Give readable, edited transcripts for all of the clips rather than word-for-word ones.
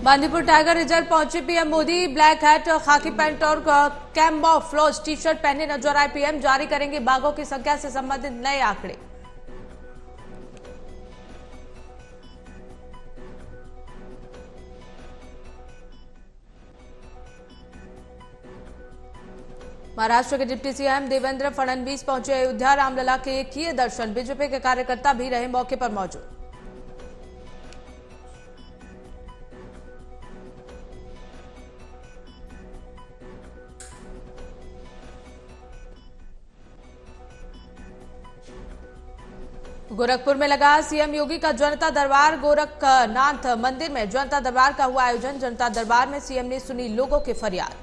Bandipur tiger reserve पहुंचे PM Modi. Black hat, खाकी pant और कैमोफ्लेज टी शर्ट पहने नजर आए पीएम। जारी करेंगे बाघों की संख्या से संबंधित नए आंकड़े। महाराष्ट्र के डिप्टी सीएम देवेंद्र फडणवीस पहुंचे अयोध्या। रामलला के किए दर्शन। बीजेपी के कार्यकर्ता भी रहे मौके पर मौजूद। गोरखपुर में लगा सीएम योगी का जनता दरबार। गोरखनाथ मंदिर में जनता दरबार का हुआ आयोजन। जनता दरबार में सीएम ने सुनी लोगों की फरियाद।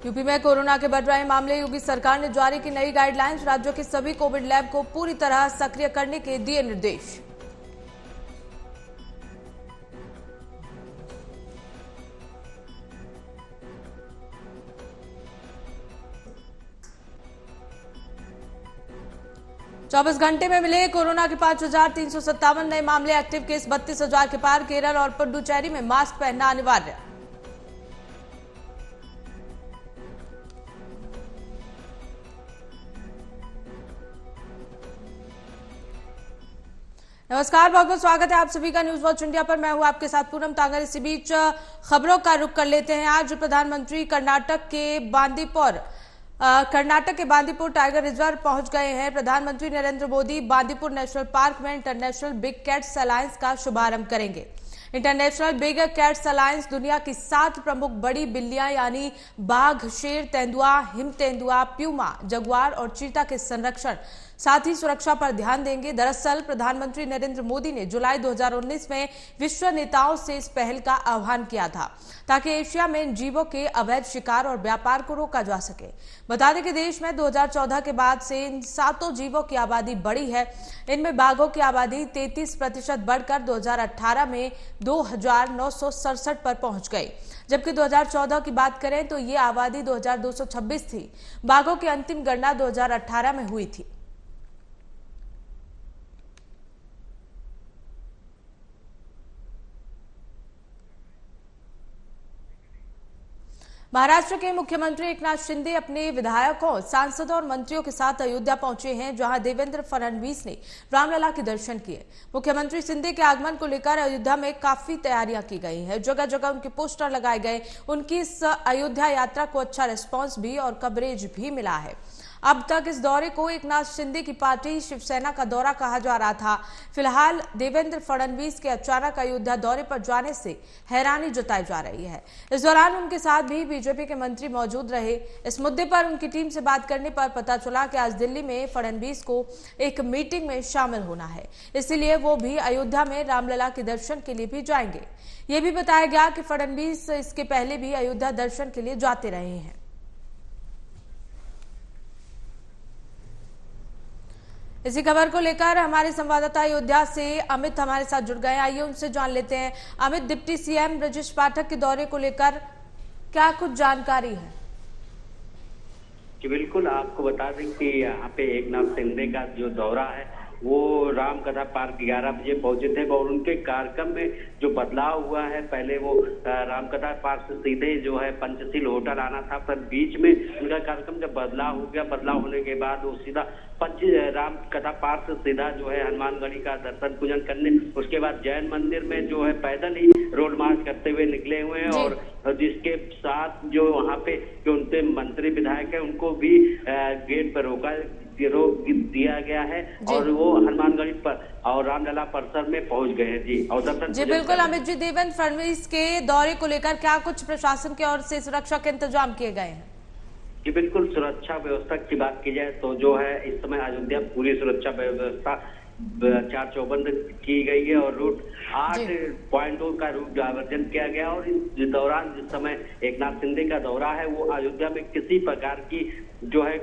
यूपी में कोरोना के बढ़ रहे मामले। योगी सरकार ने जारी की नई गाइडलाइंस। राज्यों के सभी कोविड लैब को पूरी तरह सक्रिय करने के दिए निर्देश। चौबीस घंटे में मिले कोरोना के 5,357 नए मामले। एक्टिव केस 32,000 के पार। केरल और पुडुचेरी में मास्क पहनना अनिवार्य। नमस्कार, बहुत बहुत स्वागत है आप सभी का न्यूज वॉच इंडिया पर। मैं हूं आपके साथ पूनम तांगर। इसी बीच खबरों का रुख कर लेते हैं। आज प्रधानमंत्री कर्नाटक के बांदीपुर टाइगर रिजर्व पहुंच गए हैं। प्रधानमंत्री नरेंद्र मोदी बांदीपुर नेशनल पार्क में इंटरनेशनल बिग कैट्स अलायंस का शुभारंभ करेंगे। इंटरनेशनल बिग कैट्स अलायंस दुनिया की 7 प्रमुख बड़ी बिल्लियां यानी बाघ, शेर, तेंदुआ, हिम तेंदुआ, प्यूमा, जगुआर और चीता के संरक्षण साथ ही सुरक्षा पर ध्यान देंगे। दरअसल प्रधानमंत्री नरेंद्र मोदी ने जुलाई 2019 में विश्व नेताओं से इस पहल का आह्वान किया था ताकि एशिया में इन जीवों के अवैध शिकार और व्यापार को रोका जा सके। बता दें कि देश में 2014 के बाद से इन 7 जीवों की आबादी बढ़ी है। इनमें बाघों की आबादी 33% बढ़कर 2018 में 2,967 पर पहुंच गई, जबकि 2014 की बात करें तो ये आबादी 2,226 थी। बाघों की अंतिम गणना 2018 में हुई थी। महाराष्ट्र के मुख्यमंत्री एकनाथ शिंदे अपने विधायकों, सांसदों और मंत्रियों के साथ अयोध्या पहुंचे हैं, जहां देवेंद्र फडणवीस ने रामलला के दर्शन किए। मुख्यमंत्री शिंदे के आगमन को लेकर अयोध्या में काफी तैयारियां की गई हैं। जगह जगह उनके पोस्टर लगाए गए। उनकी इस अयोध्या यात्रा को अच्छा रिस्पॉन्स भी और कवरेज भी मिला है। अब तक इस दौरे को एकनाथ शिंदे की पार्टी शिवसेना का दौरा कहा जा रहा था। फिलहाल देवेंद्र फडणवीस के अचानक अयोध्या दौरे पर जाने से हैरानी जताई जा रही है। इस दौरान उनके साथ भी बीजेपी के मंत्री मौजूद रहे। इस मुद्दे पर उनकी टीम से बात करने पर पता चला कि आज दिल्ली में फडणवीस को एक मीटिंग में शामिल होना है, इसलिए वो भी अयोध्या में रामलला के दर्शन के लिए भी जाएंगे। ये भी बताया गया कि फडणवीस इसके पहले भी अयोध्या दर्शन के लिए जाते रहे हैं। इसी खबर को लेकर हमारे संवाददाता अयोध्या से अमित हमारे साथ जुड़ गए। आइए उनसे जान लेते हैं। अमित, डिप्टी सीएम ब्रजेश पाठक के दौरे को लेकर क्या कुछ जानकारी है? जी बिल्कुल, आपको बता दें कि यहाँ पे एकनाथ शिंदे का जो दौरा है वो रामकथा पार्क 11 बजे पहुंचे थे और उनके कार्यक्रम में जो बदलाव हुआ है, पहले वो रामकथा पार्क से सीधे जो है पंचशील होटल आना था, पर बीच में उनका कार्यक्रम जब बदलाव हो गया, बदलाव होने के बाद वो सीधा रामकथा पार्क से सीधा जो है हनुमानगढ़ी का दर्शन पूजन करने, उसके बाद जैन मंदिर में जो है पैदल ही रोड मार्च करते हुए निकले हुए हैं। और जिसके साथ जो वहाँ पे जो उनके मंत्री विधायक है उनको भी गेट पर रोक दिया गया है और वो हनुमानगढ़ी पर और रामलला परिसर में पहुंच गए हैं। जी और दर्शन जी बिल्कुल अमित जी, देवेंद्र फडणवीस के दौरे को लेकर क्या कुछ प्रशासन की ओर से सुरक्षा के इंतजाम किए गए हैं? जी बिल्कुल, सुरक्षा व्यवस्था की बात की जाए तो जो है इस समय अयोध्या पूरी सुरक्षा व्यवस्था 4 चौबंद की गई है और रूट 8 पॉइंटों का रूट डायवर्जन किया गया। और इस दौरान जिस समय एकनाथ शिंदे का दौरा है वो अयोध्या में किसी प्रकार की जो है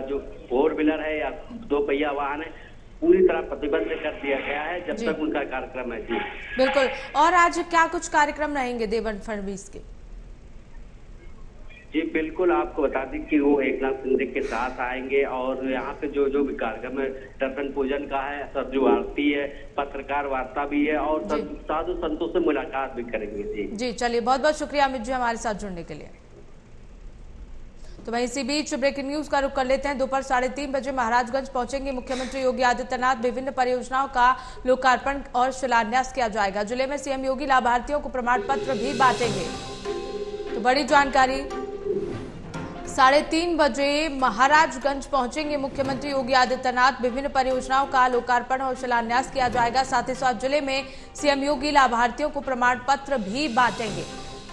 जो 4 व्हीलर है या 2 पहिया वाहन है पूरी तरह प्रतिबंध कर दिया गया है जब तक उनका कार्यक्रम है। जी बिल्कुल। और आज क्या कुछ कार्यक्रम रहेंगे देवेंद्र फडणवीस के? जी बिल्कुल, आपको बता दें कि वो एकनाथ शिंदे के साथ आएंगे और यहाँ पे जो भी कार्यक्रम है, दर्शन पूजन का है, सरजू आरती है, पत्रकार वार्ता भी है और साधु संतों से मुलाकात भी करेंगे। जी चलिए, बहुत बहुत शुक्रिया अमित जी हमारे साथ जुड़ने के लिए। तो वहीं इसी बीच ब्रेकिंग न्यूज का रुख कर लेते हैं। दोपहर 3:30 बजे महाराजगंज पहुंचेंगे मुख्यमंत्री योगी आदित्यनाथ। विभिन्न परियोजनाओं का लोकार्पण और शिलान्यास किया जाएगा। जिले में सीएम योगी लाभार्थियों को प्रमाण पत्र भी बांटेंगे। तो बड़ी जानकारी, 3:30 बजे महाराजगंज पहुंचेंगे मुख्यमंत्री योगी आदित्यनाथ। विभिन्न परियोजनाओं का लोकार्पण और शिलान्यास किया जाएगा। साथ ही साथ जिले में सीएम योगी लाभार्थियों को प्रमाण पत्र भी बांटेंगे।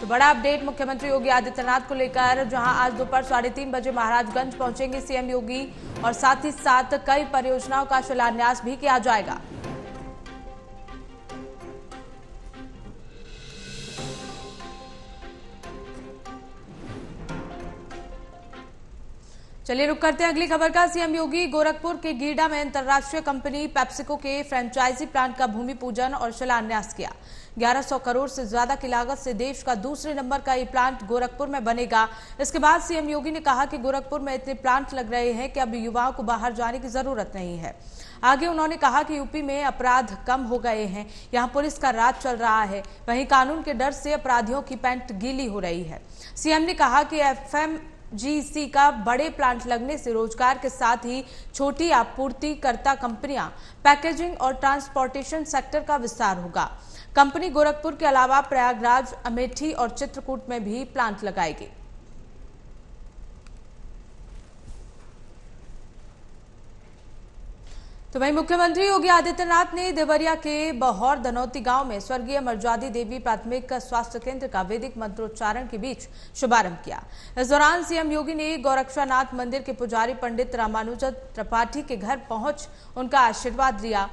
तो बड़ा अपडेट मुख्यमंत्री योगी आदित्यनाथ को लेकर, जहां आज दोपहर 3:30 बजे महाराजगंज पहुंचेंगे सीएम योगी और साथ ही साथ कई परियोजनाओं का शिलान्यास भी किया जाएगा। चलिए रुक करते हैं अगली खबर का। सीएम योगी गोरखपुर के गीडा में अंतर्राष्ट्रीय कंपनी पेप्सिको के फ्रेंचाइजी प्लांट का भूमि पूजन और शिलान्यास किया। 1100 करोड़ से ज्यादा की लागत से देश का दूसरे नंबर का ये प्लांट गोरखपुर में बनेगा। इसके बाद सीएम योगी ने कहा कि गोरखपुर में इतने प्लांट लग रहे हैं कि अब युवाओं को बाहर जाने की जरूरत नहीं है। आगे उन्होंने कहा कि यूपी में अपराध कम हो गए हैं, यहाँ पुलिस का राज चल रहा है, वहीं कानून के डर से अपराधियों की पैंट गीली हो रही है। सीएम ने कहा कि FMGC का बड़े प्लांट लगने से रोजगार के साथ ही छोटी आपूर्तिकर्ता कंपनियां, पैकेजिंग और ट्रांसपोर्टेशन सेक्टर का विस्तार होगा। कंपनी गोरखपुर के अलावा प्रयागराज, अमेठी और चित्रकूट में भी प्लांट लगाएगी। तो वहीं मुख्यमंत्री योगी आदित्यनाथ ने देवरिया के बहौर धनौती गांव में स्वर्गीय मर्जादी देवी प्राथमिक स्वास्थ्य केंद्र का वैदिक मंत्रोच्चारण के बीच शुभारंभ किया। इस दौरान सीएम योगी ने गोरक्षनाथ मंदिर के पुजारी पंडित रामानुजन त्रिपाठी के घर पहुंच उनका आशीर्वाद लिया।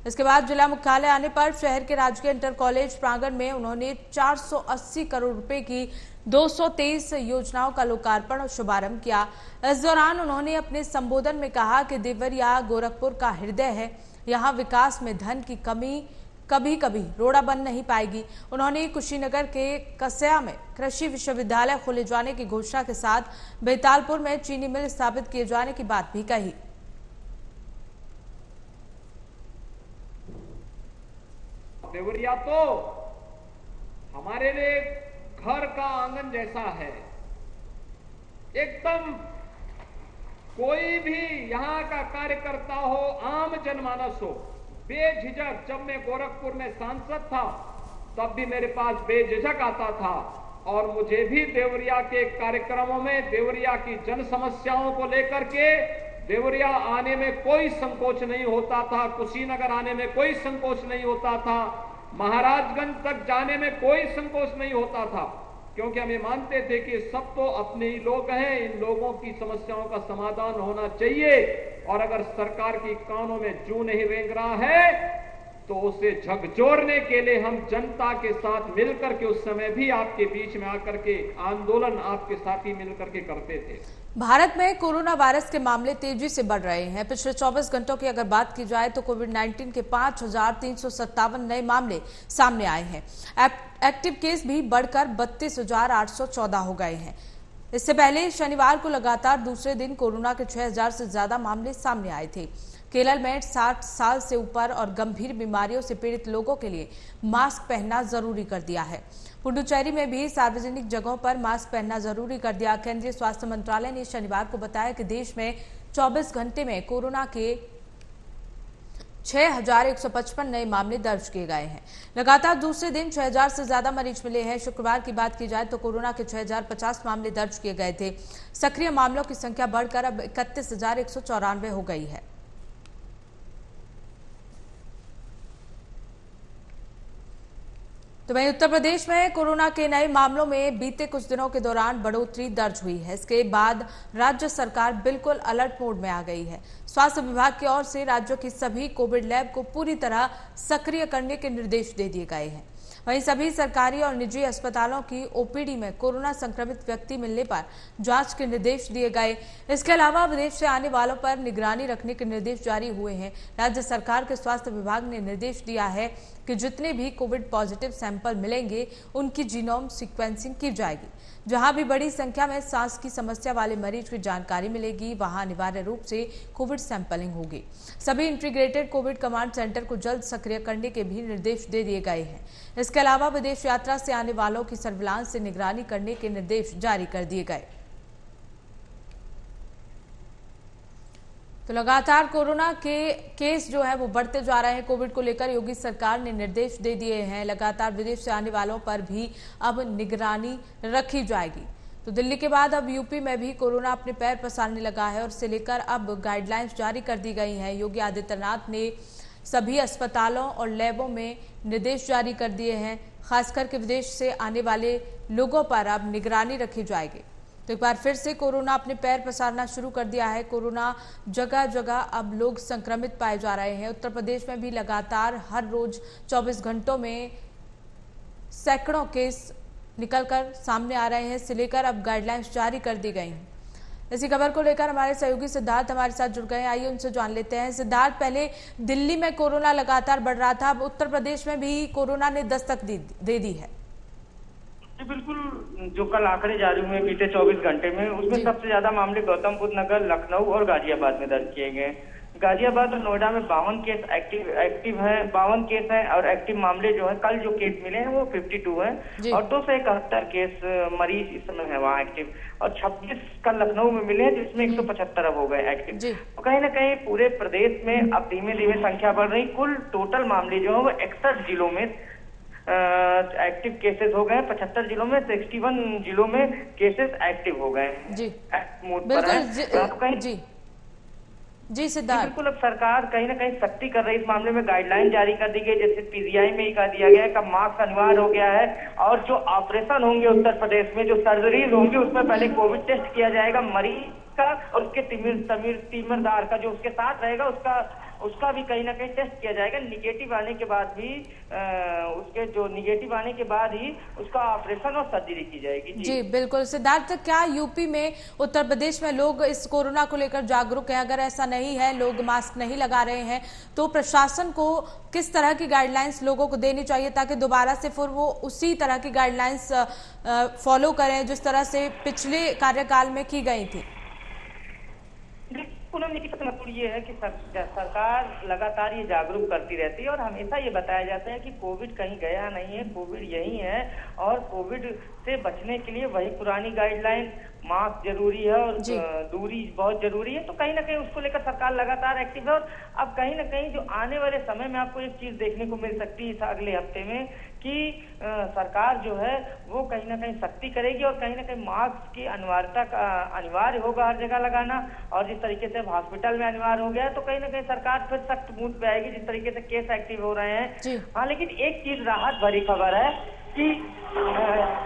इसके बाद जिला मुख्यालय आने पर शहर के राजकीय इंटर कॉलेज प्रांगण में उन्होंने 480 करोड़ रुपए की 223 योजनाओं का लोकार्पण और शुभारंभ किया। इस दौरान उन्होंने अपने संबोधन में कहा कि देवरिया गोरखपुर का हृदय है, यहाँ विकास में धन की कमी कभी कभी रोड़ा बन नहीं पाएगी। उन्होंने कुशीनगर के कसया में कृषि विश्वविद्यालय खोले जाने की घोषणा के साथ बेतालपुर में चीनी मिल स्थापित किए जाने की बात भी कही। देवरिया तो हमारे लिए घर का आंगन जैसा है। एकदम कोई भी यहाँ का कार्यकर्ता हो, आम जनमानस हो, बेझिझक, जब मैं गोरखपुर में सांसद था तब भी मेरे पास बेझिझक आता था और मुझे भी देवरिया के कार्यक्रमों में देवरिया की जन समस्याओं को लेकर के देवरिया आने में कोई संकोच नहीं होता था, कुशीनगर आने में कोई संकोच नहीं होता था, महाराजगंज तक जाने में कोई संकोच नहीं होता था, क्योंकि हम ये मानते थे कि सब तो अपने ही लोग हैं, इन लोगों की समस्याओं का समाधान होना चाहिए और अगर सरकार की कानों में जूं नहीं रेंग रहा है तो उसे झकझोरने के लिए हम जनता के साथ मिलकर के उस समय भी आपके बीच में आकर के आंदोलन आपके साथ ही मिलकर के करते थे। भारत में कोरोना वायरस के मामले तेजी से बढ़ रहे हैं। पिछले 24 घंटों की अगर बात की जाए तो कोविड-19 के 5,357 नए मामले सामने आए हैं। एक्टिव केस भी बढ़कर 32,814 हो गए हैं। इससे पहले शनिवार को लगातार दूसरे दिन कोरोना के 6,000 से ज्यादा मामले सामने आए थे। केरल में 60 साल से ऊपर और गंभीर बीमारियों से पीड़ित लोगों के लिए मास्क पहनना जरूरी कर दिया है। पुडुचेरी में भी सार्वजनिक जगहों पर मास्क पहनना जरूरी कर दिया। केंद्रीय स्वास्थ्य मंत्रालय ने शनिवार को बताया कि देश में 24 घंटे में कोरोना के 6,155 नए मामले दर्ज किए गए हैं। लगातार दूसरे दिन 6,000 से ज्यादा मरीज मिले हैं। शुक्रवार की बात की जाए तो कोरोना के 6,050 मामले दर्ज किए गए थे। सक्रिय मामलों की संख्या बढ़कर अब 31,194 हो गई है। तो वहीं उत्तर प्रदेश में कोरोना के नए मामलों में बीते कुछ दिनों के दौरान बढ़ोतरी दर्ज हुई है। इसके बाद राज्य सरकार बिल्कुल अलर्ट मोड में आ गई है। स्वास्थ्य विभाग की ओर से राज्यों की सभी कोविड लैब को पूरी तरह सक्रिय करने के निर्देश दे दिए गए हैं। वहीं सभी सरकारी और निजी अस्पतालों की ओपीडी में कोरोना संक्रमित व्यक्ति मिलने पर जांच के निर्देश दिए गए। इसके अलावा विदेश से आने वालों पर निगरानी रखने के निर्देश जारी हुए हैं। राज्य सरकार के स्वास्थ्य विभाग ने निर्देश दिया है कि जितने भी कोविड पॉजिटिव सैंपल मिलेंगे उनकी जीनोम सीक्वेंसिंग की जाएगी। जहां भी बड़ी संख्या में सांस की समस्या वाले मरीज की जानकारी मिलेगी, वहां अनिवार्य रूप से कोविड सैंपलिंग होगी। सभी इंटीग्रेटेड कोविड कमांड सेंटर को जल्द सक्रिय करने के भी निर्देश दे दिए गए हैं। इसके अलावा विदेश यात्रा से आने वालों की सर्विलांस से निगरानी करने के निर्देश जारी कर दिए गए। तो लगातार कोरोना के केस जो है वो बढ़ते जा रहे हैं। कोविड को लेकर योगी सरकार ने निर्देश दे दिए हैं। लगातार विदेश से आने वालों पर भी अब निगरानी रखी जाएगी। तो दिल्ली के बाद अब यूपी में भी कोरोना अपने पैर पसारने लगा है और इसे लेकर अब गाइडलाइंस जारी कर दी गई हैं। योगी आदित्यनाथ ने सभी अस्पतालों और लैबों में निर्देश जारी कर दिए हैं। खासकर के विदेश से आने वाले लोगों पर अब निगरानी रखी जाएगी। तो एक बार फिर से कोरोना अपने पैर पसारना शुरू कर दिया है। कोरोना जगह जगह अब लोग संक्रमित पाए जा रहे हैं। उत्तर प्रदेश में भी लगातार हर रोज 24 घंटों में सैकड़ों केस निकलकर सामने आ रहे हैं। इससे लेकर अब गाइडलाइंस जारी कर दी गई हैं। इसी खबर को लेकर हमारे सहयोगी सिद्धार्थ हमारे साथ जुड़ गए हैं। आइए उनसे जान लेते हैं। सिद्धार्थ, पहले दिल्ली में कोरोना लगातार बढ़ रहा था, अब उत्तर प्रदेश में भी कोरोना ने दस्तक दे दी है। जी बिल्कुल, जो कल आंकड़े जारी हुए बीते 24 घंटे में, उसमें सबसे ज्यादा मामले गौतम बुद्ध नगर, लखनऊ और गाजियाबाद में दर्ज किए गए। गाजियाबाद और नोएडा में 52 केस एक्टिव है, 52 केस हैं और एक्टिव मामले जो है कल जो केस मिले हैं वो 52 हैं और 271 केस मरीज इस समय है वहाँ एक्टिव और 26 कल लखनऊ में मिले हैं जिसमें 175 अब हो गए एक्टिव। तो कहीं ना कहीं पूरे प्रदेश में अब धीमे धीमे संख्या बढ़ रही। कुल टोटल मामले जो है वो 61 जिलों में एक्टिव केसेस हो गए। 75 जिलों में 61 जिलों में केसेस एक्टिव हो गए जी बिल्कुल जी सिद्धार्थ, बिल्कुल अब सरकार कहीं ना कहीं सख्ती कर रही है इस मामले में। गाइडलाइन जारी कर दी गई, जैसे पीजीआई में ही कह दिया गया है कि मास्क अनिवार्य हो गया है और जो ऑपरेशन होंगे उत्तर प्रदेश में, जो सर्जरीज होंगी उसमें पहले कोविड टेस्ट किया जाएगा मरीज का और उसके तीमरदार का जो उसके साथ रहेगा उसका भी कहीं ना कहीं टेस्ट किया जाएगा। निगेटिव आने के बाद भी उसके जो निगेटिव आने के बाद ही उसका ऑपरेशन और सर्जरी की जाएगी। जी बिल्कुल सिद्धार्थ, क्या यूपी में, उत्तर प्रदेश में लोग इस कोरोना को लेकर जागरूक हैं? अगर ऐसा नहीं है, लोग मास्क नहीं लगा रहे हैं, तो प्रशासन को किस तरह की गाइडलाइंस लोगों को देनी चाहिए ताकि दोबारा से फिर वो उसी तरह की गाइडलाइंस फॉलो करें जिस तरह से पिछले कार्यकाल में की गई थी? मतलब ये है कि सरकार लगातार ये जागरूक करती रहती है और हमेशा ये बताया जाता है कि कोविड कहीं गया नहीं है, कोविड यही है और कोविड से बचने के लिए वही पुरानी गाइडलाइन, मास्क जरूरी है और दूरी बहुत जरूरी है। तो कहीं ना कहीं उसको लेकर सरकार लगातार एक्टिव है और अब कहीं ना कहीं जो आने वाले समय में आपको एक चीज देखने को मिल सकती है इस अगले हफ्ते में कि सरकार जो है वो कहीं ना कहीं सख्ती करेगी और कहीं ना कहीं मास्क की अनिवार्यता का अनिवार्य होगा हर जगह लगाना और जिस तरीके से हॉस्पिटल में अनिवार्य हो गया तो कहीं ना कहीं सरकार फिर सख्त मूड पे आएगी जिस तरीके से केस एक्टिव हो रहे हैं। हाँ, लेकिन एक चीज राहत भरी खबर है कि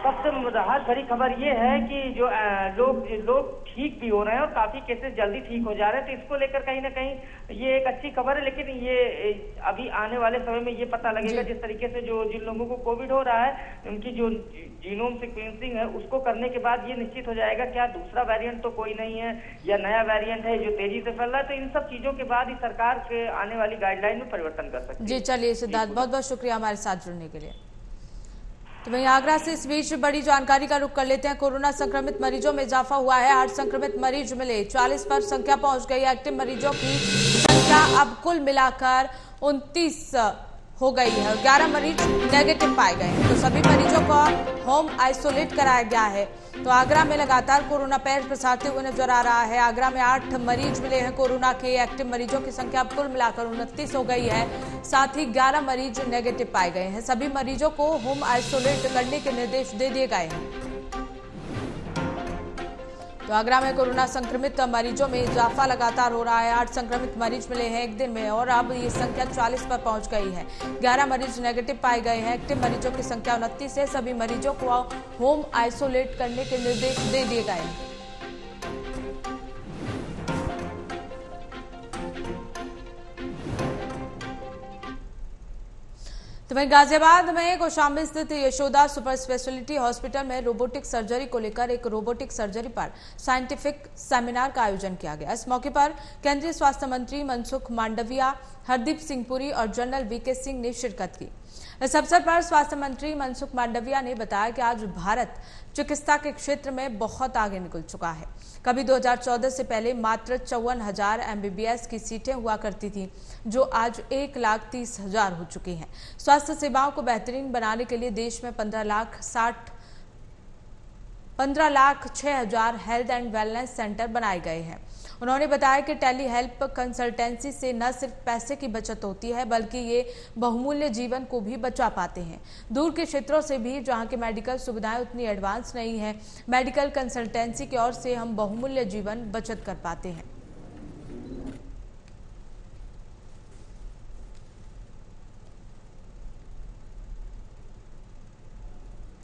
सबसे राहत भरी खबर ये है कि जो लोग ठीक भी हो रहे हैं और काफी केसेस जल्दी ठीक हो जा रहे हैं। तो इसको लेकर कहीं ना कहीं ये एक अच्छी खबर है, लेकिन ये अभी आने वाले समय में ये पता लगेगा जिस तरीके से जिन लोगों को कोविड हो रहा है उनकी जो जीनोम सीक्वेंसिंग है उसको करने के बाद ये निश्चित हो जाएगा क्या दूसरा वेरिएंट तो कोई नहीं है या नया वेरिएंट है जो तेजी से फैल रहा है। तो इन सब चीजों के बाद ही सरकार के आने वाली गाइडलाइन में परिवर्तन कर सकती है। जी चलिए सिद्धार्थ, बहुत बहुत शुक्रिया हमारे साथ जुड़ने के लिए। तो वहीं आगरा से इस बीच बड़ी जानकारी का रुख कर लेते हैं। कोरोना संक्रमित मरीजों में इजाफा हुआ है, 8 संक्रमित मरीज मिले, 40 पर संख्या पहुंच गई। एक्टिव मरीजों की संख्या अब कुल मिलाकर 29 हो गई है और 11 मरीज नेगेटिव पाए गए हैं। तो सभी मरीजों को होम आइसोलेट कराया गया है। तो आगरा में लगातार कोरोना पैर पसारते हुए नजर आ रहा है। आगरा में 8 मरीज मिले हैं कोरोना के। एक्टिव मरीजों की संख्या अब कुल मिलाकर 29 हो गई है। साथ ही 11 मरीज नेगेटिव पाए गए हैं। सभी मरीजों को होम आइसोलेट करने के निर्देश दे दिए गए हैं। तो आगरा में कोरोना संक्रमित मरीजों में इजाफा लगातार हो रहा है। 8 संक्रमित मरीज मिले हैं एक दिन में और अब ये संख्या 40 पर पहुंच गई है। 11 मरीज नेगेटिव पाए गए हैं। एक्टिव मरीजों की संख्या 29 है। सभी मरीजों को होम आइसोलेट करने के निर्देश दे दिए गए हैं। तो वहीं गाजियाबाद में कौशाम्बी स्थित यशोदा सुपर स्पेशलिटी हॉस्पिटल में रोबोटिक सर्जरी को लेकर एक रोबोटिक सर्जरी पर साइंटिफिक सेमिनार का आयोजन किया गया। इस मौके पर केंद्रीय स्वास्थ्य मंत्री मनसुख मांडविया, हरदीप सिंह पुरी और जनरल वीके सिंह ने शिरकत की। इस अवसर पर स्वास्थ्य मंत्री मनसुख मांडविया ने बताया कि आज भारत चिकित्सा के क्षेत्र में बहुत आगे निकल चुका है। कभी 2014 से पहले मात्र 54,000 MBBS की सीटें हुआ करती थी, जो आज 1,30,000 हो चुकी हैं। स्वास्थ्य सेवाओं को बेहतरीन बनाने के लिए देश में 15,06,000 हेल्थ एंड वेलनेस सेंटर बनाए गए हैं। उन्होंने बताया कि टेली हेल्प कंसल्टेंसी से न सिर्फ पैसे की बचत होती है, बल्कि ये बहुमूल्य जीवन को भी बचा पाते हैं। दूर के क्षेत्रों से भी जहां की मेडिकल सुविधाएं उतनी एडवांस नहीं है, मेडिकल कंसल्टेंसी की ओर से हम बहुमूल्य जीवन बचत कर पाते हैं।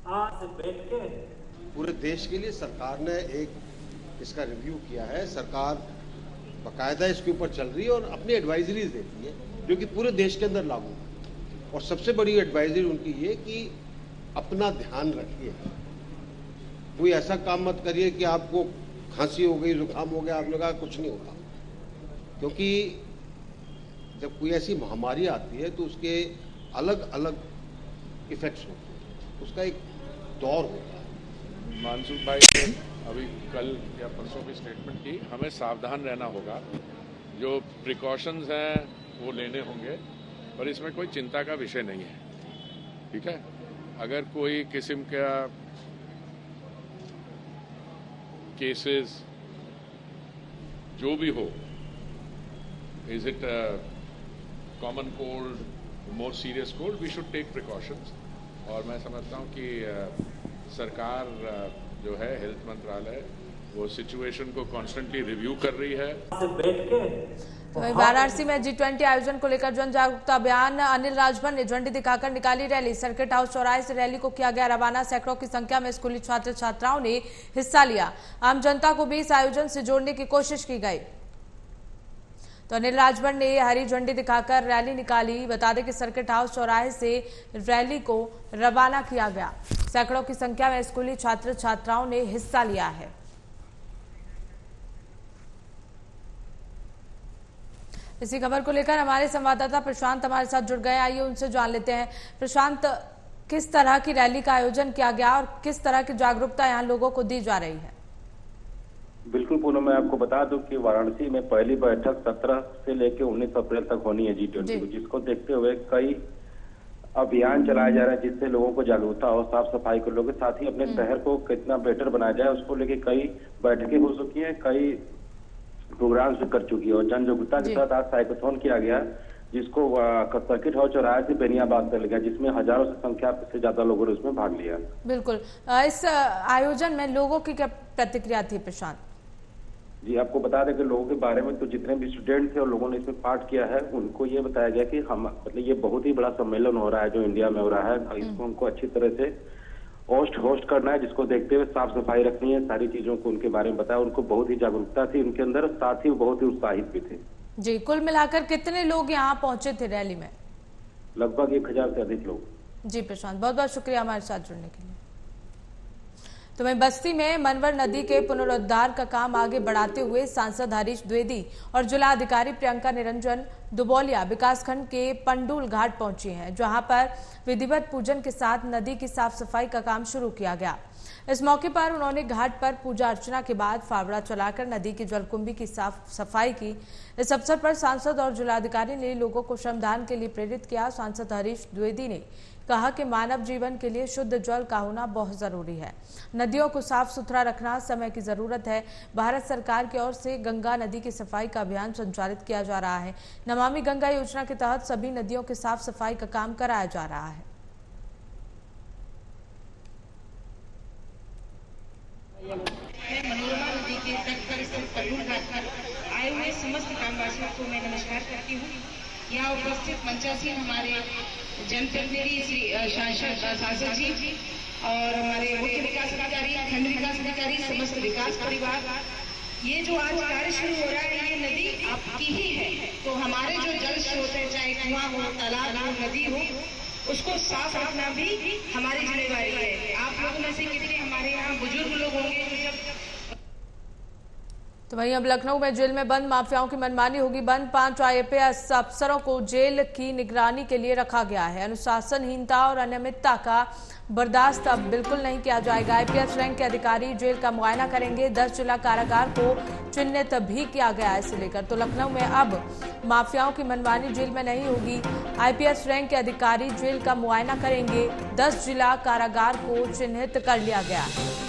आज बैठ के पूरे देश के लिए सरकार ने एक इसका रिव्यू किया है। सरकार बाकायदा इसके ऊपर चल रही है और अपनी एडवाइजरीज देती है, जो कि पूरे देश के अंदर लागू है। और सबसे बड़ी एडवाइजरी उनकी ये कि अपना ध्यान रखिए, कोई ऐसा काम मत करिए कि आपको खांसी हो गई, जुकाम हो गया, आपने कहा कुछ नहीं होगा, क्योंकि जब कोई ऐसी महामारी आती है तो उसके अलग अलग इफेक्ट्स होते हैं, उसका एक दौर होता है। मनसुख भाई ने अभी कल या परसों की स्टेटमेंट की, हमें सावधान रहना होगा, जो प्रिकॉशंस हैं वो लेने होंगे, पर इसमें कोई चिंता का विषय नहीं है। ठीक है, अगर कोई किस्म का केसेस जो भी हो, is it common cold, more serious cold, we should take precautions. और मैं समझता हूँ कि सरकार जो है, हेल्थ मंत्रालय, वो सिचुएशन को कॉन्स्टेंटली रिव्यू कर रही है। वाराणसी में G20 आयोजन को लेकर जन जागरूकता अभियान, अनिल राजभर ने झंडी दिखाकर निकाली रैली। सर्किट हाउस चौराहे से रैली को किया गया रवाना। सैकड़ों की संख्या में स्कूली छात्र छात्राओं ने हिस्सा लिया। आम जनता को भी इस आयोजन से जोड़ने की कोशिश की गई। तो अनिल राजभर ने हरी झंडी दिखाकर रैली निकाली। बता दें कि सर्किट हाउस चौराहे से रैली को रवाना किया गया। सैकड़ों की संख्या में स्कूली छात्र छात्राओं ने हिस्सा लिया है। इसी खबर को लेकर हमारे संवाददाता प्रशांत हमारे साथ जुड़ गए। आइए उनसे जान लेते हैं। प्रशांत, किस तरह की रैली का आयोजन किया गया और किस तरह की जागरूकता यहाँ लोगों को दी जा रही है? बिल्कुल पूनम, मैं आपको बता दूं कि वाराणसी में पहली बैठक 17 से लेकर 19 अप्रैल तक होनी है G20, जिसको देखते हुए कई अभियान चलाया जा रहा है, जिससे लोगों को जागरूकता हो साफ सफाई को लोग, साथ ही अपने शहर को कितना बेटर बनाया जाए उसको लेके कई बैठकें हो चुकी हैं, कई प्रोग्राम्स भी कर चुकी है। और जन जागरूकता के साथ आज साइक्लोथॉन किया गया, जिसको सर्किट हाउस चौराहे से बेनियाबाद तक गया, जिसमें हजारों से संख्या से ज्यादा लोगों ने उसमें भाग लिया। बिल्कुल, इस आयोजन में लोगों की क्या प्रतिक्रिया थी प्रशांत? जी, आपको बता दें कि लोगों के बारे में तो जितने भी स्टूडेंट थे और लोगों ने इसमें पार्ट किया है, उनको ये बताया गया कि हम मतलब ये बहुत ही बड़ा सम्मेलन हो रहा है जो इंडिया में हो रहा है, इसको हमको अच्छी तरह से होस्ट करना है, जिसको देखते हुए साफ सफाई रखनी है, सारी चीजों को उनके बारे में बताया। उनको बहुत ही जागरूकता थी उनके अंदर, साथ ही बहुत ही उत्साहित भी थे। जी, कुल मिलाकर कितने लोग यहाँ पहुंचे थे रैली में? लगभग 1000 से अधिक लोग। जी प्रशांत, बहुत बहुत शुक्रिया हमारे साथ जुड़ने के लिए। तो वहीं बस्ती में मनवर नदी के पुनरुद्धार का काम आगे बढ़ाते हुए सांसद हरीश द्विवेदी और जिलाधिकारी प्रियंका निरंजन दुबौलिया विकासखंड के पंडुल घाट पहुंची हैं, जहां पर विधिवत पूजन के साथ नदी की साफ सफाई का काम शुरू किया गया। इस मौके पर उन्होंने घाट पर पूजा अर्चना के बाद फावड़ा चलाकर नदी की जलकुंभी की साफ सफाई की। इस अवसर पर सांसद और जिलाधिकारी ने लोगों को श्रमदान के लिए प्रेरित किया। सांसद हरीश द्विवेदी ने कहा कि मानव जीवन के लिए शुद्ध जल का होना बहुत जरूरी है। नदियों को साफ सुथरा रखना समय की जरूरत है। भारत सरकार की ओर से गंगा नदी की सफाई का अभियान संचालित किया जा रहा है। नमामि गंगा योजना के तहत सभी नदियों के साफ सफाई का काम कराया जा रहा है। मैं मनोरमा नदी के तट पर स्थित पंडुल घाट पर आए हुए समस्त ग्रामवासियों को मैं नमस्कार करती हूँ। यहाँ उपस्थित मंचासीन हमारे जनप्रतिनिधि श्री सांसद जी और हमारे मुख्य विकास अधिकारी, खंड विकास अधिकारी, समस्त विकास परिवार, ये जो आज कार्य शुरू हो रहा है, ये नदी आपकी ही है। तो हमारे जो जल स्रोत है, चाहे कुआं हो, तालाब हो, नदी हो, उसको साफ रखना भी हमारी जिम्मेवारी है। आप लोगों में से कितने हमारे यहाँ बुजुर्ग लोग होंगे जो जब तो वहीं अब लखनऊ में जेल में बंद माफियाओं की मनमानी होगी बंद। 5 IAS अफसरों को जेल की निगरानी के लिए रखा गया है। अनुशासनहीनता और अनियमितता का बर्दाश्त अब बिल्कुल नहीं किया जाएगा। IPS रैंक के अधिकारी जेल का मुआयना करेंगे। 10 जिला कारागार को चिन्हित भी किया गया है इसे लेकर। तो लखनऊ में अब माफियाओं की मनमानी जेल में नहीं होगी। IPS रैंक के अधिकारी जेल का मुआयना करेंगे। 10 जिला कारागार को चिन्हित कर लिया गया है।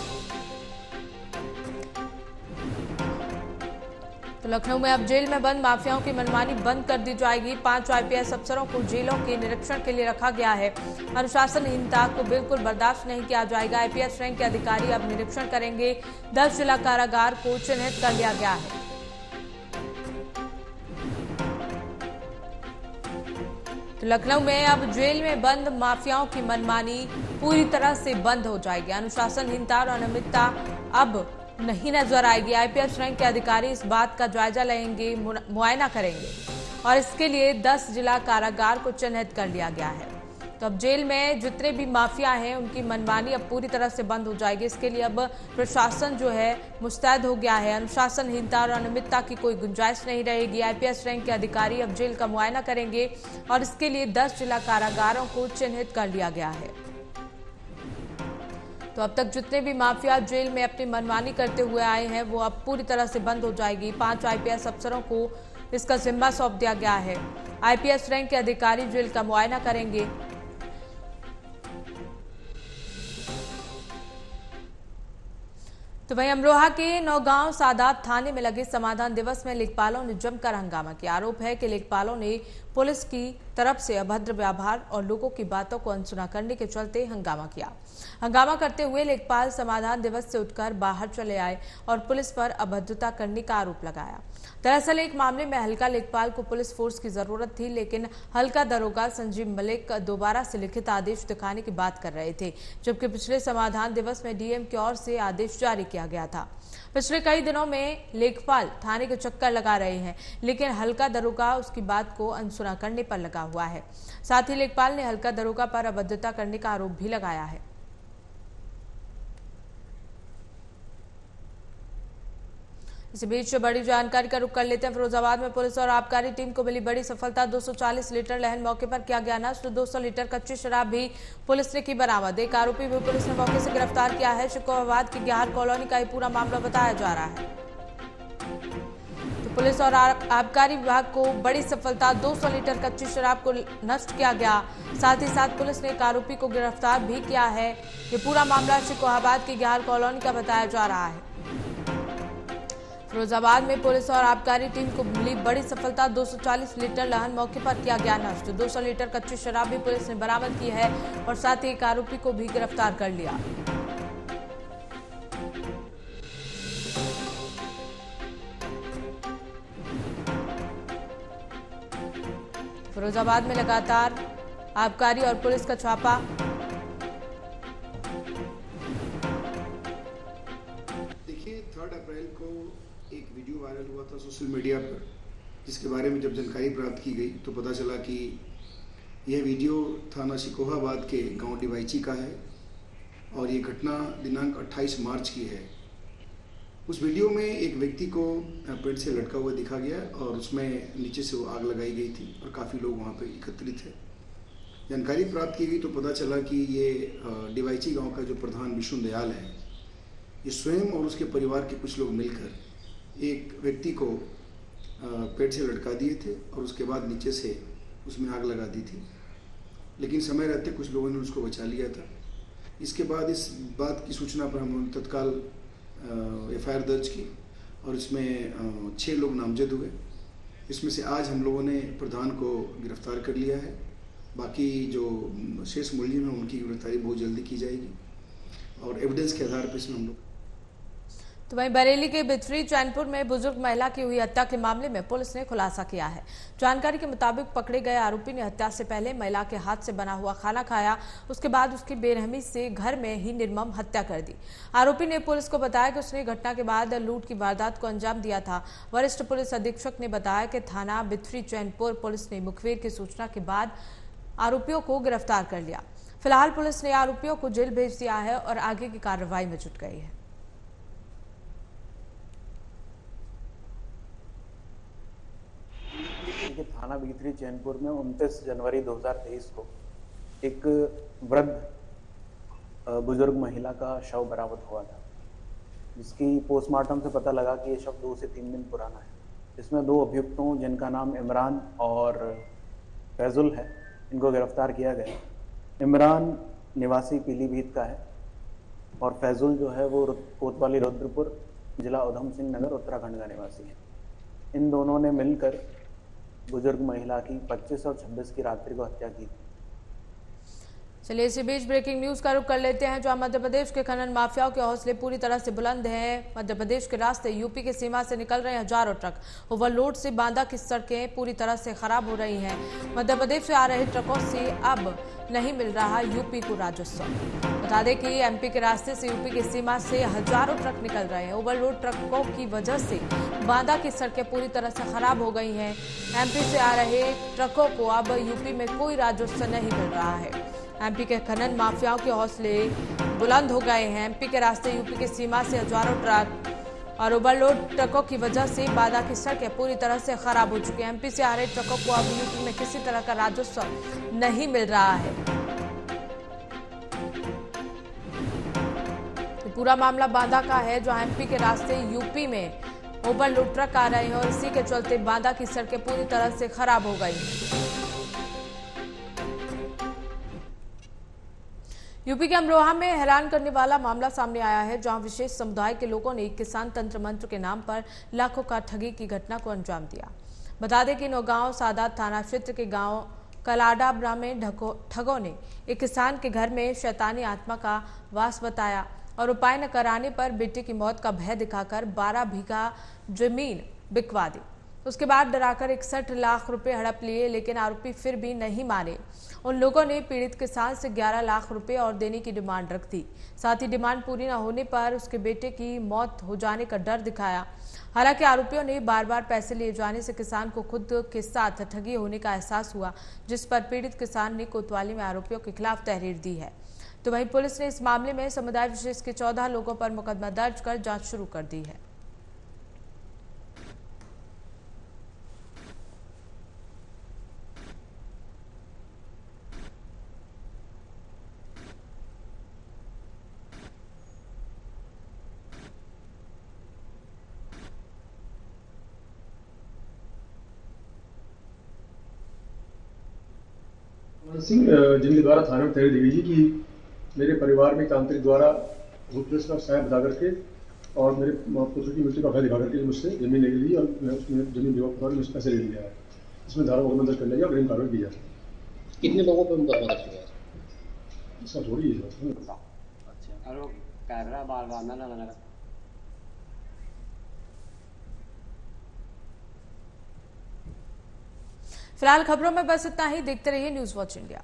तो लखनऊ में अब जेल में बंद माफियाओं की मनमानी बंद कर दी जाएगी। 5 IPS अफसरों को जेलों के निरीक्षण के लिए रखा गया है। अनुशासनहीनता को बिल्कुल बर्दाश्त नहीं किया जाएगा। IPS रैंक के अधिकारी अब निरीक्षण करेंगे। 10 जिला कारागार को चिन्हित कर लिया गया है। तो लखनऊ में अब जेल में बंद माफियाओं की मनमानी पूरी तरह से बंद हो जाएगी। अनुशासनहीनता और अनियमितता अब नहीं नजर आएगी। IPS रैंक के अधिकारी इस बात का जायजा लेंगे, मुआयना करेंगे और इसके लिए 10 जिला कारागार को चिन्हित कर लिया गया है। तो अब जेल में जितने भी माफिया हैं उनकी मनमानी अब पूरी तरह से बंद हो जाएगी। इसके लिए अब प्रशासन जो है मुस्तैद हो गया है। अनुशासनहीनता और अनियमितता की कोई गुंजाइश नहीं रहेगी। IPS रैंक के अधिकारी अब जेल का मुआयना करेंगे और इसके लिए 10 जिला कारागारों को चिन्हित कर लिया गया है। तो अब तक जितने भी माफिया जेल में अपनी मनमानी करते हुए आए हैं वो अब पूरी तरह से बंद हो जाएगी। 5 IPS अफसरों को इसका जिम्मा सौंप दिया गया है। IPS रैंक के अधिकारी जेल का मुआयना करेंगे। तो वहीं अमरोहा के नौगांव सादात थाने में लगे समाधान दिवस में लेखपालों ने जमकर हंगामा किया। आरोप है कि लेखपालों ने पुलिस की तरफ से अभद्र व्यवहार और लोगों की बातों को अनसुना करने के चलते हंगामा किया। हंगामा करते हुए लेखपाल समाधान दिवस से उठकर बाहर चले आए और पुलिस पर अभद्रता करने का आरोप लगाया। दरअसल एक मामले में हल्का लेखपाल को पुलिस फोर्स की जरूरत थी, लेकिन हल्का दरोगा संजीव मलिक दोबारा से लिखित आदेश दिखाने की बात कर रहे थे, जबकि पिछले समाधान दिवस में DM की ओर से आदेश जारी किया गया था। पिछले कई दिनों में लेखपाल थाने के चक्कर लगा रहे हैं, लेकिन हल्का दरोगा उसकी बात को अनसुना करने पर लगा हुआ है। साथ ही लेखपाल ने हल्का दरोगा पर अभद्रता करने का आरोप भी लगाया है। इसी बीच बड़ी जानकारी का रुख कर लेते हैं। फिरोजाबाद में पुलिस और आबकारी टीम को मिली बड़ी सफलता। 240 लीटर लहन मौके पर किया गया नष्ट। 200 लीटर कच्ची शराब भी पुलिस ने की बरामद। एक आरोपी भी पुलिस ने मौके से गिरफ्तार किया है। शिकोहाबाद की ग्याहर कॉलोनी का ही पूरा मामला बताया जा रहा है। तो पुलिस और आबकारी विभाग को बड़ी सफलता। 200 लीटर कच्ची शराब को नष्ट किया गया। साथ ही साथ पुलिस ने एक आरोपी को गिरफ्तार भी किया है। ये पूरा मामला शिकोहाबाद की ग्याहर कॉलोनी का बताया जा रहा है। फिरोजाबाद में पुलिस और आबकारी टीम को मिली बड़ी सफलता। 240 लीटर लहन मौके पर किया गया नष्ट। 200 लीटर कच्ची शराब भी पुलिस ने बरामद की है और साथ ही एक आरोपी को भी गिरफ्तार कर लिया। फिरोजाबाद में लगातार आबकारी और पुलिस का छापा। देखिए 3 अप्रैल को एक वीडियो वायरल हुआ था सोशल मीडिया पर, जिसके बारे में जब जानकारी प्राप्त की गई तो पता चला कि यह वीडियो थाना शिकोहाबाद के गांव डिवाइची का है और ये घटना दिनांक 28 मार्च की है। उस वीडियो में एक व्यक्ति को पेड़ से लटका हुआ दिखा गया और उसमें नीचे से वो आग लगाई गई थी और काफ़ी लोग वहाँ पर एकत्रित थे। जानकारी प्राप्त की गई तो पता चला कि ये डिवाइची गाँव का जो प्रधान विष्णु दयाल है, ये स्वयं और उसके परिवार के कुछ लोग मिलकर एक व्यक्ति को पेड़ से लटका दिए थे और उसके बाद नीचे से उसमें आग लगा दी थी, लेकिन समय रहते कुछ लोगों ने उसको बचा लिया था। इसके बाद इस बात की सूचना पर हम लोगों ने तत्काल FIR दर्ज की और इसमें 6 लोग नामजद हुए। इसमें से आज हम लोगों ने प्रधान को गिरफ्तार कर लिया है। बाकी जो शेष मुलजिम हैं उनकी गिरफ्तारी बहुत जल्दी की जाएगी और एविडेंस के आधार पर इसमें हम लोग। तो वहीं बरेली के बिथरी चैनपुर में बुजुर्ग महिला की हुई हत्या के मामले में पुलिस ने खुलासा किया है। जानकारी के मुताबिक पकड़े गए आरोपी ने हत्या से पहले महिला के हाथ से बना हुआ खाना खाया, उसके बाद उसकी बेरहमी से घर में ही निर्मम हत्या कर दी। आरोपी ने पुलिस को बताया कि उसने घटना के बाद लूट की वारदात को अंजाम दिया था। वरिष्ठ पुलिस अधीक्षक ने बताया कि थाना बिथरी चैनपुर पुलिस ने मुखबिर की सूचना के बाद आरोपियों को गिरफ्तार कर लिया। फिलहाल पुलिस ने आरोपियों को जेल भेज दिया है और आगे की कार्रवाई में जुट गई है। थाना भीतरी चैनपुर में 29 जनवरी 2023 को एक वृद्ध बुजुर्ग महिला का शव बरामद हुआ था, जिसकी पोस्टमार्टम से पता लगा कि ये शव 2 से 3 दिन पुराना है। इसमें 2 अभियुक्तों जिनका नाम इमरान और फैजुल है, इनको गिरफ्तार किया गया। इमरान निवासी पीलीभीत का है और फैजुल जो है वो कोतवाली रुद्रपुर जिला उधम सिंह नगर उत्तराखंड का निवासी है। इन दोनों ने मिलकर बुजुर्ग महिला की 25 और 26 की रात्रि को हत्या की। चलिए इसी बीच ब्रेकिंग न्यूज का रुख कर लेते हैं, जहां मध्य प्रदेश के खनन माफियाओं के हौसले पूरी तरह से बुलंद हैं। मध्य प्रदेश के रास्ते यूपी की सीमा से निकल रहे हजारों ट्रक। ओवरलोड से बांदा की सड़कें पूरी तरह से खराब हो रही हैं। मध्य प्रदेश से आ रहे ट्रकों से अब नहीं मिल रहा यूपी को राजस्व। बता दें कि एमपी के रास्ते से यूपी की सीमा से हजारों ट्रक निकल रहे हैं। ओवरलोड ट्रकों की वजह से बांदा की सड़कें पूरी तरह से खराब हो गई हैं। एमपी से आ रहे ट्रकों को अब यूपी में कोई राजस्व नहीं मिल रहा है। एमपी के खनन माफियाओं के हौसले बुलंद हो गए हैं। एमपी के रास्ते यूपी की सीमा से हजारों ट्रक और ओवरलोड ट्रकों की वजह से बांदा की सड़कें पूरी तरह से खराब हो चुकी हैं। एमपी से आ रहे ट्रकों को अब यूपी में किसी तरह का राजस्व नहीं मिल रहा है। तो पूरा मामला बांदा का है, जहां एमपी के रास्ते यूपी में ओवरलोड ट्रक आ रहे हैं और इसी के चलते बांदा की सड़कें पूरी तरह से खराब हो गई। यूपी के अमरोहा में हैरान करने वाला मामला सामने आया है, जहां विशेष समुदाय के लोगों ने किसान तंत्र मंत्र के नाम पर लाखों का ठगी की घटना को अंजाम दिया। बता दें कि नौगांव सादात थाना क्षेत्र के गांव कलाडाबरा में ठगों ने एक किसान के घर में शैतानी आत्मा का वास बताया और उपाय न कराने पर बेटे की मौत का भय दिखाकर 12 बीघा जमीन बिकवा दी। उसके बाद डराकर 61 लाख रुपए हड़प लिए, लेकिन आरोपी फिर भी नहीं माने। उन लोगों ने पीड़ित किसान से 11 लाख रुपए और देने की डिमांड रख दी। साथ ही डिमांड पूरी न होने पर उसके बेटे की मौत हो जाने का डर दिखाया। हालांकि आरोपियों ने बार बार पैसे लिए जाने से किसान को खुद के साथ ठगी होने का एहसास हुआ, जिस पर पीड़ित किसान ने कोतवाली में आरोपियों के खिलाफ तहरीर दी है। तो वहीं पुलिस ने इस मामले में समुदाय विशेष के 14 लोगों पर मुकदमा दर्ज कर जांच शुरू कर दी है। सिंह जिनके द्वारा थाने में तहरीर दी गई कि मेरे परिवार में तांत्रिक द्वारा भूतप्रेत का साया बता करके और मेरे पुत्र की मृत्यु का भय दिखा करके मुझसे जमीन ले ली और मैं उसमें जमीन विवाद में पैसे ले लिया है। इसमें धारा मुकदमा दर्ज कर लिया और ग्रीन कार्रवाई की जाए। कितने लोगों पर मुकदमा दर्ज किया है? इसका थोड़ी है। अच्छा, और कार्रा बाल बांधना ना लगा। फिलहाल खबरों में बस इतना ही। देखते रहिए न्यूज़ वॉच इंडिया।